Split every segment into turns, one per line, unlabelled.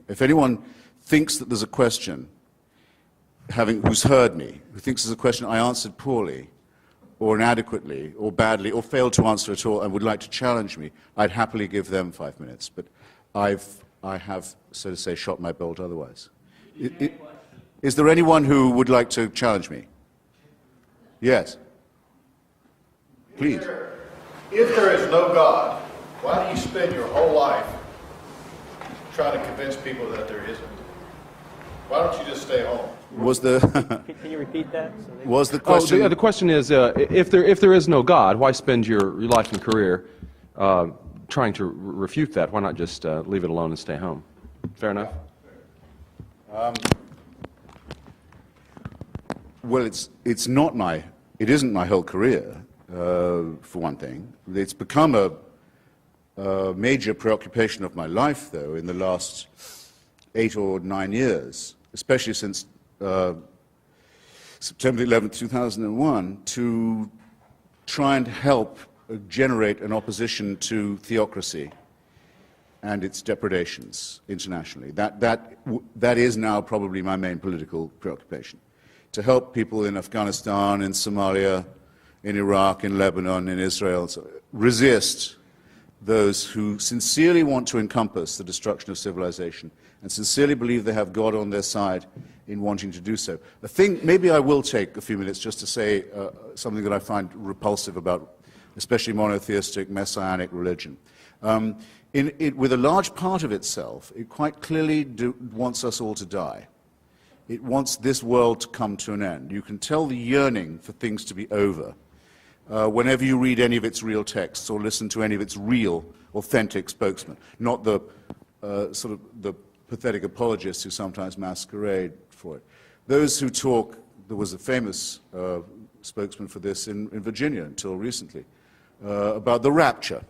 If anyone thinks that there's a question, who's heard me, who thinks there's a question I answered poorly, or inadequately, or badly, or failed to answer at all, and would like to challenge me, I'd happily give them 5 minutes. But I have, so to say, shot my bolt otherwise. Is there anyone who would like to challenge me? Yes. Please.
If there is no God, why do you spend your whole life trying to convince people that there isn't? Why don't you just stay home?
Was the
Can you repeat that?
was the question?
The question is, if there is no God, why spend your life and career trying to refute that? Why not just leave it alone and stay home? Fair enough.
Well, it isn't my whole career, for one thing. It's become a major preoccupation of my life, though, in the last 8 or 9 years, especially since September 11, 2001, to try and help generate an opposition to theocracy and its depredations internationally. That is now probably my main political preoccupation. To help people in Afghanistan, in Somalia, in Iraq, in Lebanon, in Israel, resist those who sincerely want to encompass the destruction of civilization and sincerely believe they have God on their side in wanting to do so. Maybe I will take a few minutes just to say something that I find repulsive about especially monotheistic, messianic religion. With a large part of itself, it quite clearly wants us all to die. It wants this world to come to an end. You can tell the yearning for things to be over whenever you read any of its real texts or listen to any of its real, authentic spokesmen, not the sort of the pathetic apologists who sometimes masquerade for it. Those who talk, there was a famous spokesman for this in Virginia until recently, about the rapture,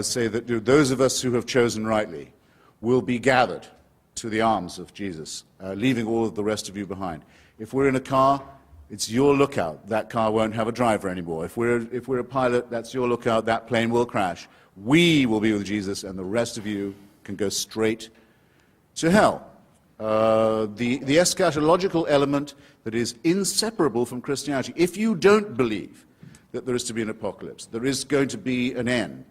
say that those of us who have chosen rightly will be gathered to the arms of Jesus, leaving all of the rest of you behind. If we're in a car, it's your lookout. That car won't have a driver anymore. If we're a pilot, that's your lookout. That plane will crash. We will be with Jesus, and the rest of you can go straight to hell. The eschatological element that is inseparable from Christianity. If you don't believe that there is to be an apocalypse, there is going to be an end,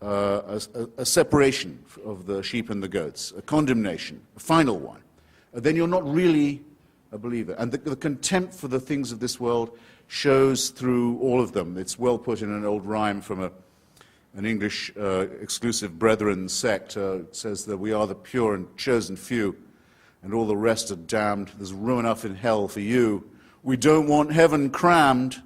a separation of the sheep and the goats, a condemnation, a final one, then you're not really a believer. And the contempt for the things of this world shows through all of them. It's well put in an old rhyme from an English exclusive brethren sect. It says that we are the pure and chosen few, and all the rest are damned. There's room enough in hell for you. We don't want heaven crammed.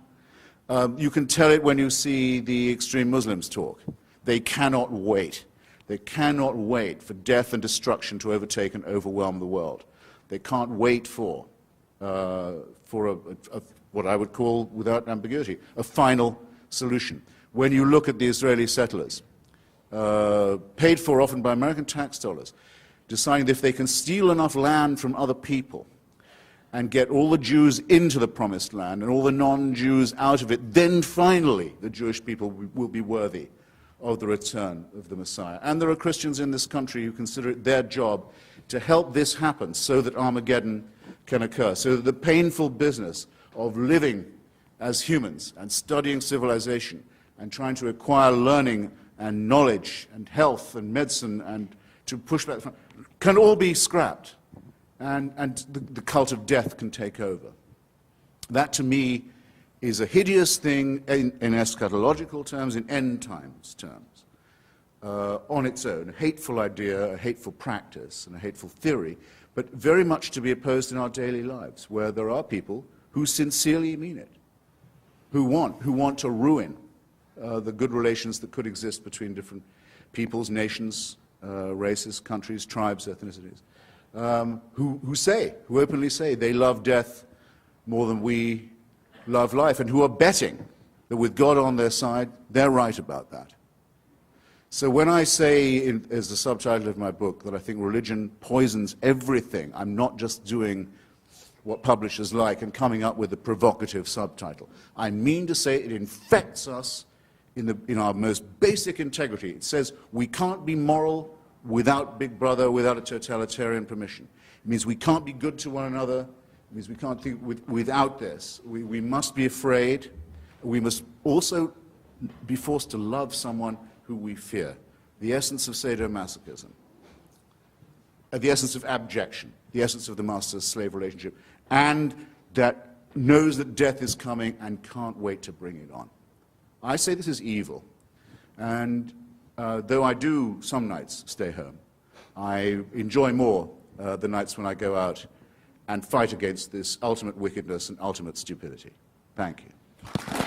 You can tell it when you see the extreme Muslims talk. They cannot wait. They cannot wait for death and destruction to overtake and overwhelm the world. They can't wait for what I would call, without ambiguity, a final solution. When you look at the Israeli settlers, paid for often by American tax dollars, deciding that if they can steal enough land from other people and get all the Jews into the promised land and all the non-Jews out of it, then finally the Jewish people will be worthy of the return of the Messiah. And there are Christians in this country who consider it their job to help this happen so that Armageddon can occur, so that the painful business of living as humans and studying civilization and trying to acquire learning and knowledge and health and medicine and to push back can all be scrapped, and the cult of death can take over. That, to me, is a hideous thing in eschatological terms, in end times terms, on its own. A hateful idea, a hateful practice, and a hateful theory, but very much to be opposed in our daily lives, where there are people who sincerely mean it, who want to ruin the good relations that could exist between different peoples, nations, races, countries, tribes, ethnicities, who openly say they love death more than we love life, and who are betting that with God on their side, they're right about that. So when I say, as the subtitle of my book, that I think religion poisons everything, I'm not just doing what publishers like and coming up with a provocative subtitle. I mean to say it infects us in our most basic integrity. It says we can't be moral without Big Brother, without a totalitarian permission. It means we can't be good to one another. It means we can't think without this. We must be afraid. We must also be forced to love someone who we fear. The essence of sadomasochism, the essence of abjection, the essence of the master-slave relationship, and that knows that death is coming and can't wait to bring it on. I say this is evil, and though I do some nights stay home, I enjoy more the nights when I go out and fight against this ultimate wickedness and ultimate stupidity. Thank you.